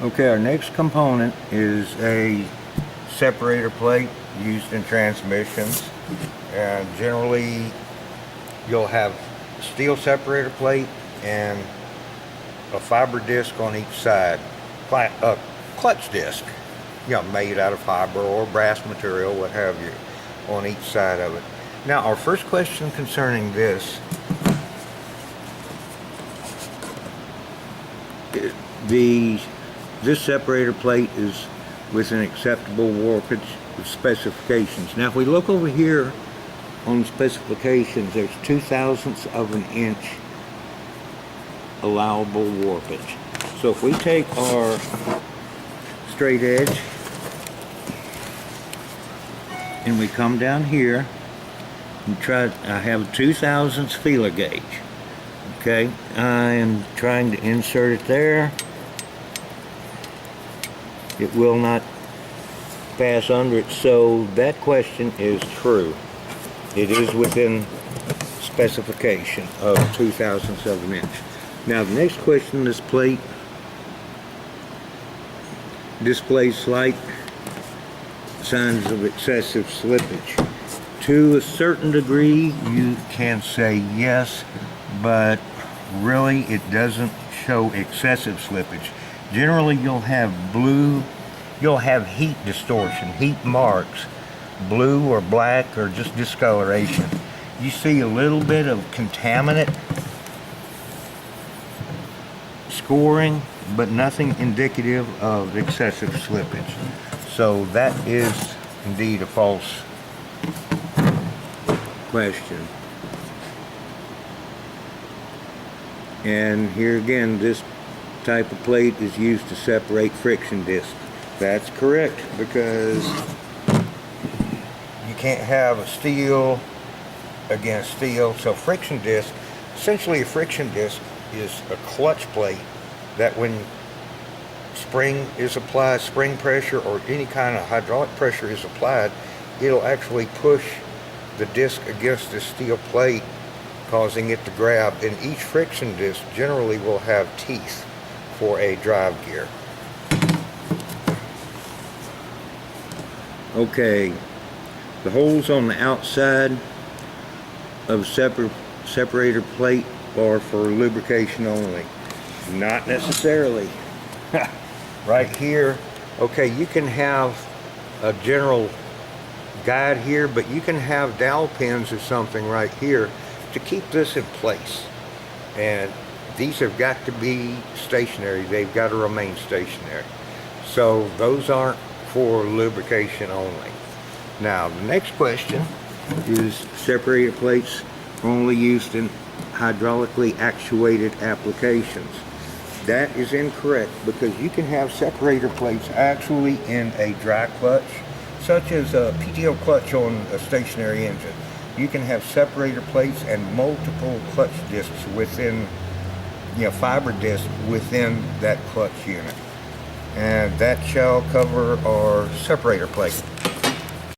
Okay, our next component is a separator plate used in transmissions, and generally you'll have a steel separator plate and a fiber disc on each side, a clutch disc, made out of fiber or brass material, what have you, on each side of it. Now, our first question concerning this, this separator plate is with an acceptable warpage specifications. Now, if we look over here on the specifications, there's 2/1000ths of an inch allowable warpage. So if we take our straight edge and we come down here and I have a 2/1000ths feeler gauge. Okay, I am trying to insert it there. It will not pass under it, so that question is true. It is within specification of 2/1000ths of an inch. Now, the next question, this plate displays slight signs of excessive slippage. To a certain degree, you can say yes, but really it doesn't show excessive slippage. Generally, you'll have heat distortion, heat marks, blue or black or just discoloration. You see a little bit of contaminant scoring, but nothing indicative of excessive slippage. So that is indeed a false question. And here again, this type of plate is used to separate friction discs. That's correct, because you can't have a steel against steel. So friction disc, essentially a friction disc is a clutch plate that when spring is applied, spring pressure or any kind of hydraulic pressure is applied, it'll actually push the disc against this steel plate, causing it to grab. And each friction disc generally will have teeth for a drive gear. Okay, the holes on the outside of separator plate are for lubrication only. Not necessarily. Right here, okay, you can have a general guide here, but you can have dowel pins or something right here to keep this in place. And these have got to be stationary. They've got to remain stationary. So those aren't for lubrication only. Now, the next question is separator plates only used in hydraulically actuated applications. That is incorrect, because you can have separator plates actually in a dry clutch, such as a PTO clutch on a stationary engine. You can have separator plates and multiple clutch discs within, fiber discs within that clutch unit. And that shall cover our separator plate.